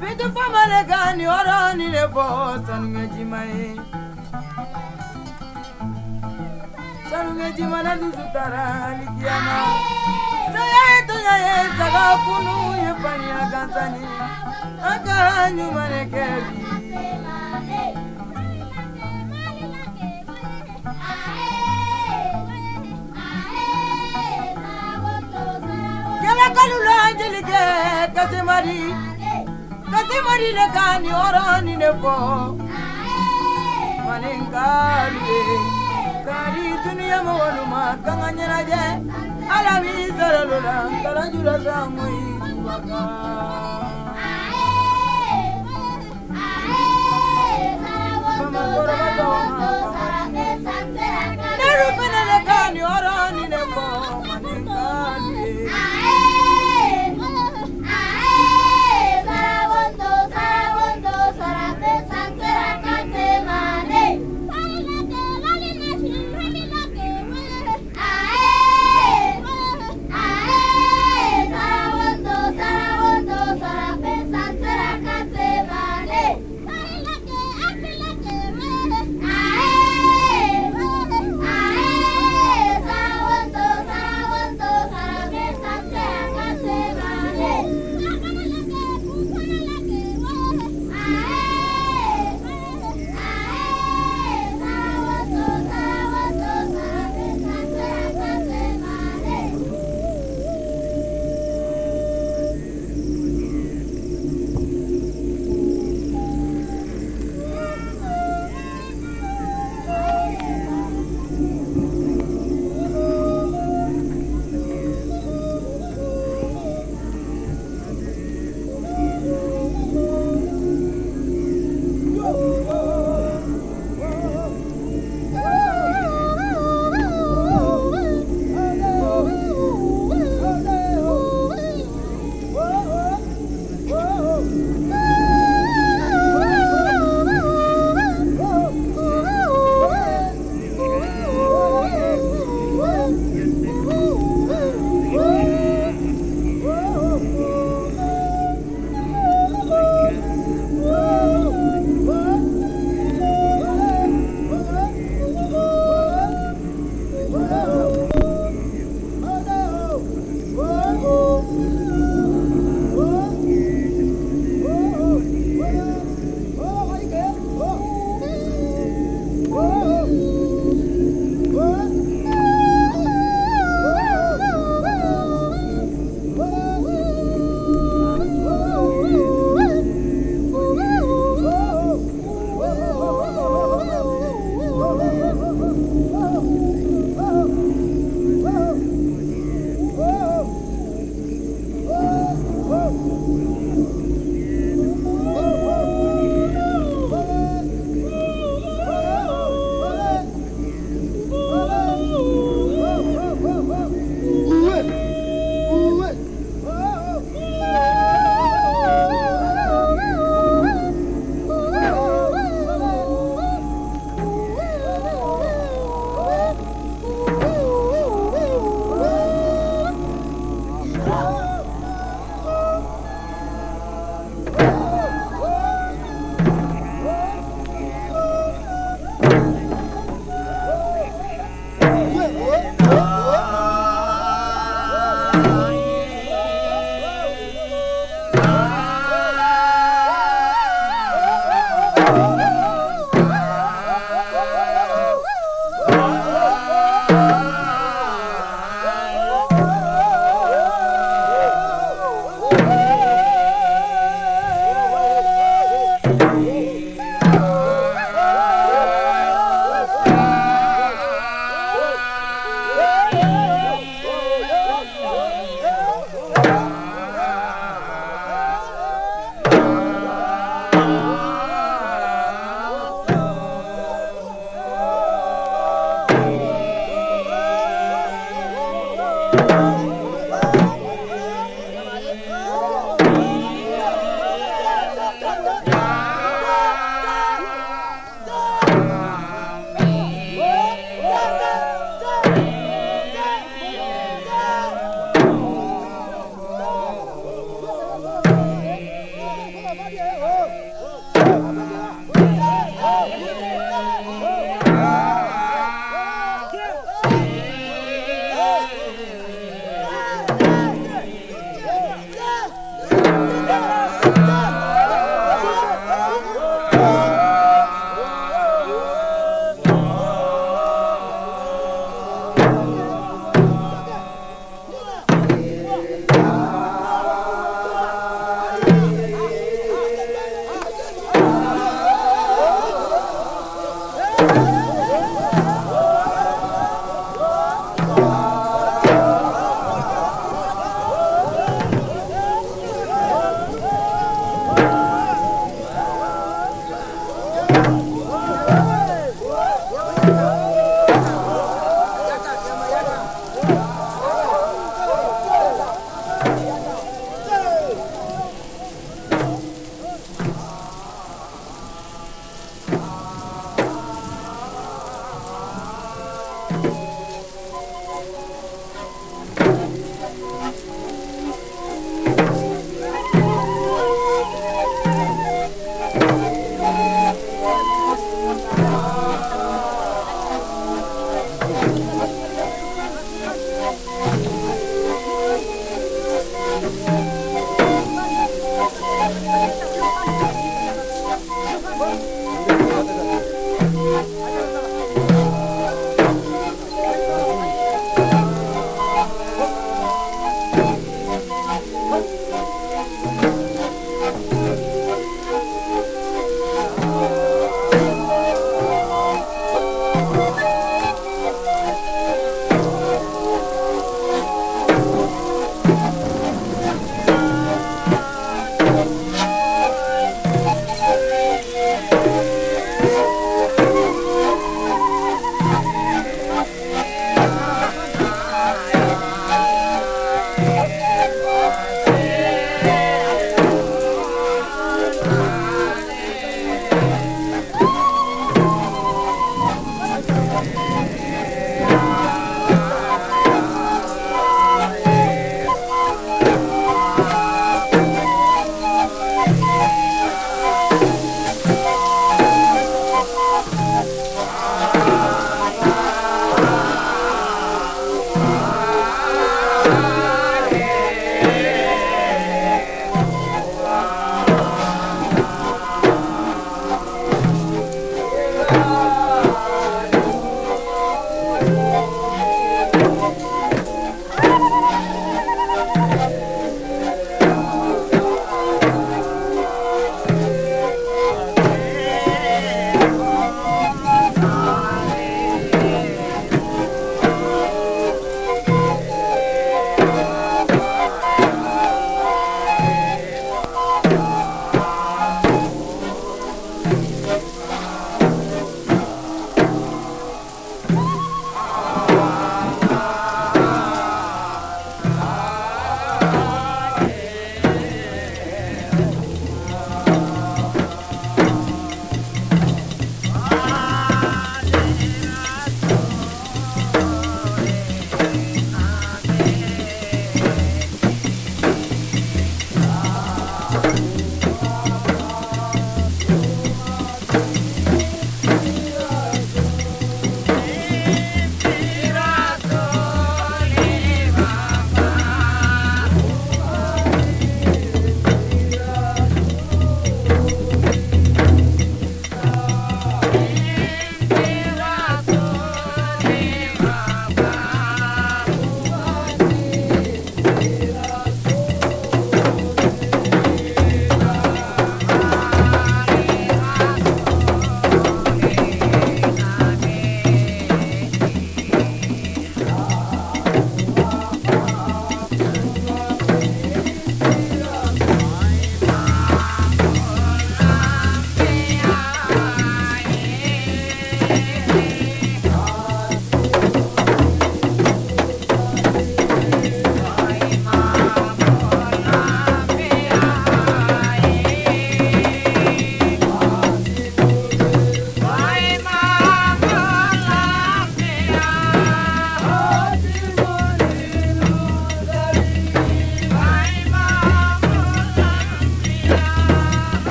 Bitu fama le gani orani ne bo sanunge jimae Sanunge jimana dusutara likiana Saya itu nyaye saga kunu ye pania kansani Akanyu manekebi Kela kalula angelike kasemari le kani orani ne po Manengari Kari dunia mawanuma kanganyana je Alami saralula karajula samui waka Neru penele kani orani ne po Manengari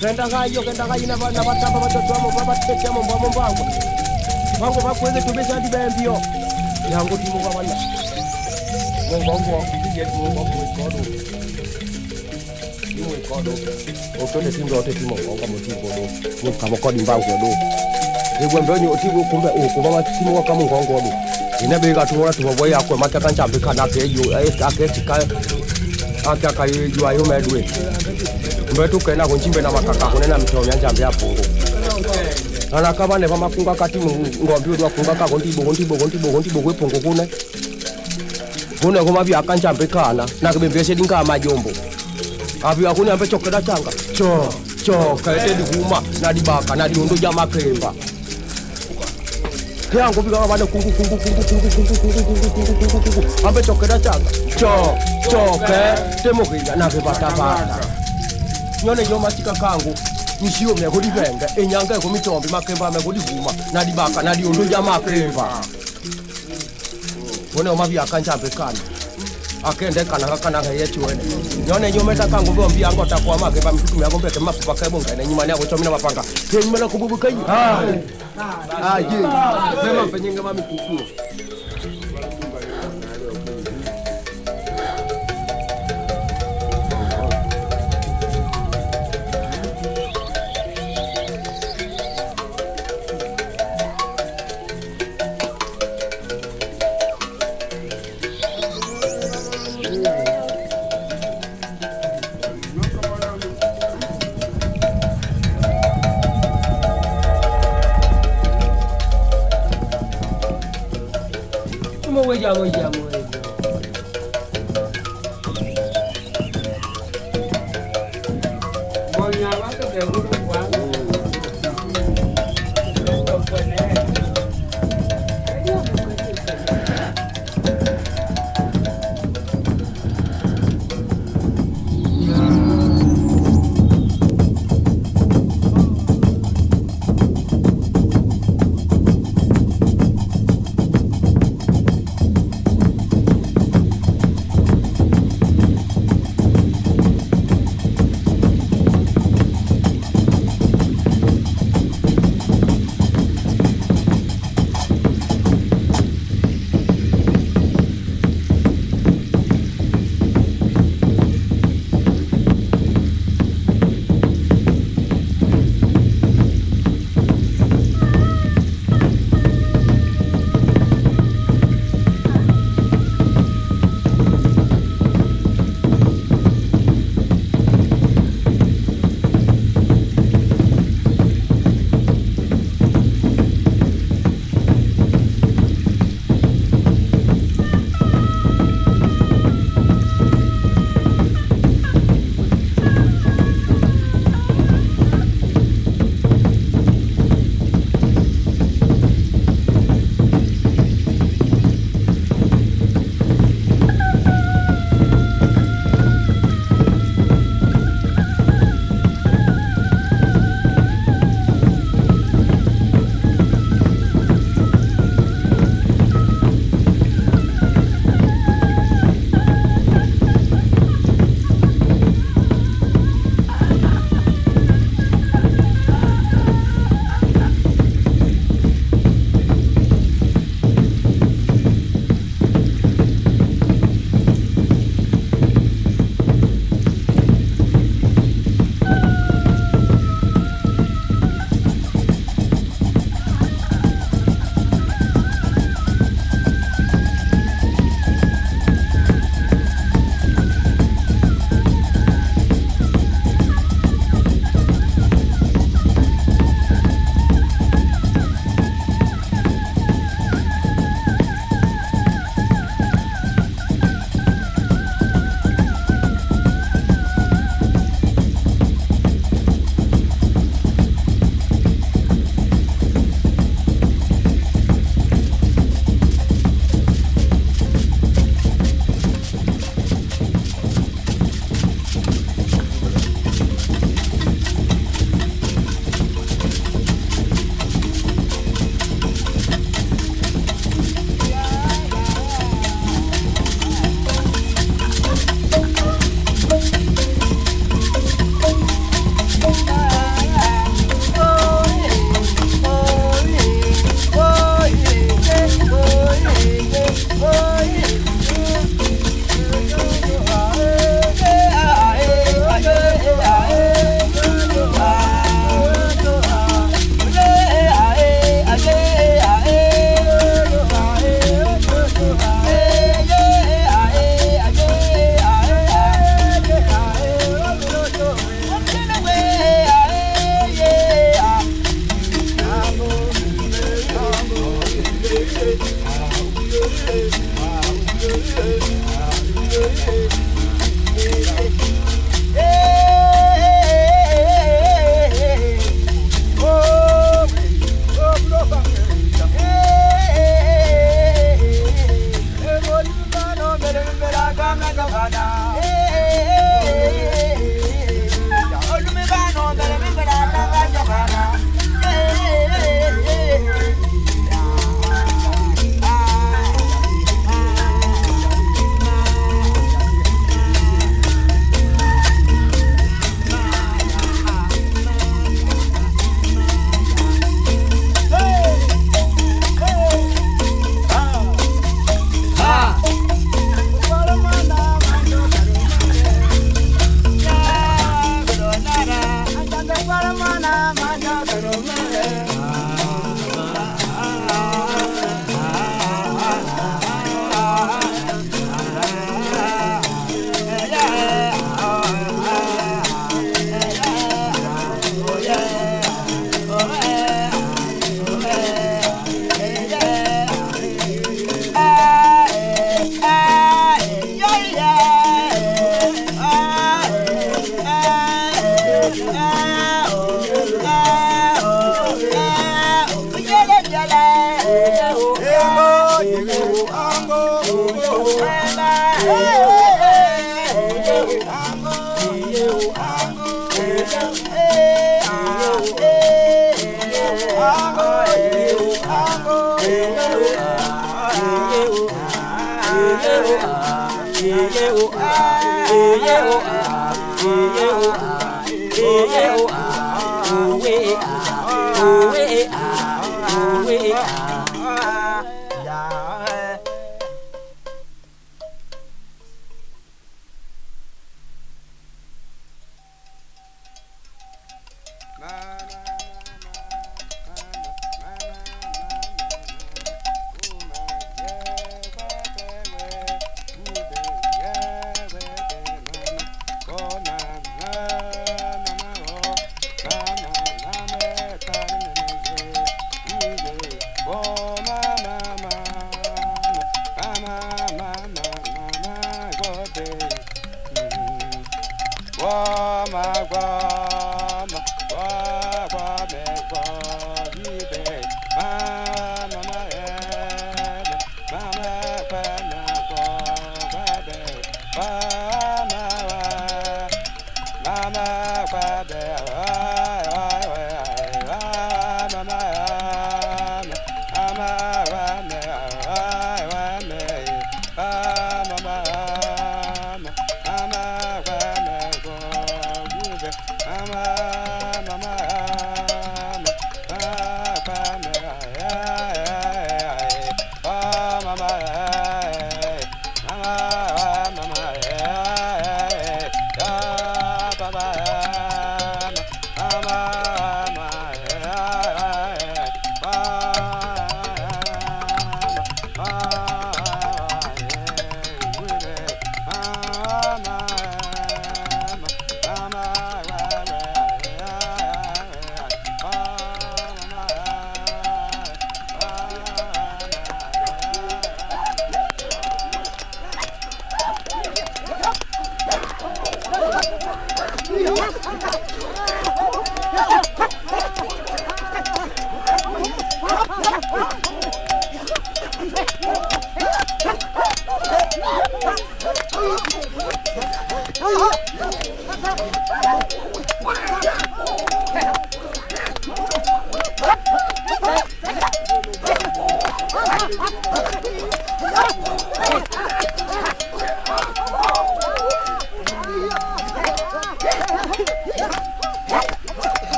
Kenda kayo na batamba watoto wamo babatetea mambo wangu. Wangu bakweze tubesha ndi bembio. Yango timu kwa wana. Mungu kupige Mungu kodo. Timu kodo. Otote timu yote timu kwa motivo do. Mungu kama kodi mbangu do. Yegwe mboni otivo kumbe ukuba timu kwa Mungu wangu do. Inabega tuwa tuwa ya kwa mataka nchambe kana kejo aketika akakayo ayo medwe. Mbetu kena kunchimbe na makaka kunena mitonya njambe yapungu. Ana kaba ne pamakunga kati ngombi udwa kunga ka kontibo kwepungu kune. Kune kuma bya kanchambe kana na kebembeshe dinga majombo. Abi akuni ambe chokeda changa. Cho kaete dikuma na dibaka na diondo ja makemba. Yango bika bana kungu ambe chokeda changa. Cho ke temokinya na kebata. Nyone yo matika kangu nishio mya kodi benga enyanga ko mitombe makemba me kodi huma na dibaka na diondo ja makemba wone omabi akanchambe kana akende kana yetu wene nyone yo meta kangu bombi yango takwa makemba mitutu yango mbeke mafupa kaibonga na nyuma yako chomina mapanga kenyuma na kububuka yi je sema mpenyenga mami kuku Llamo.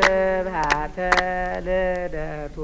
ስብሐተ ልደቱ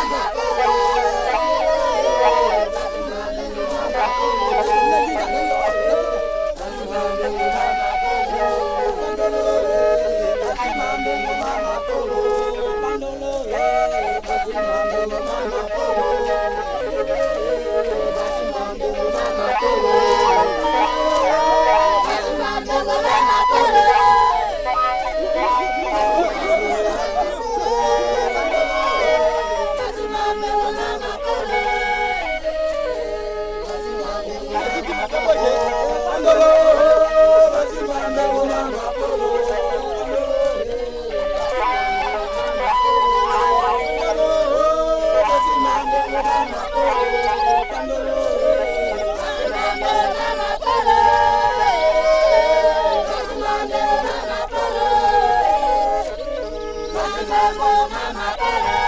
Mama, Mama,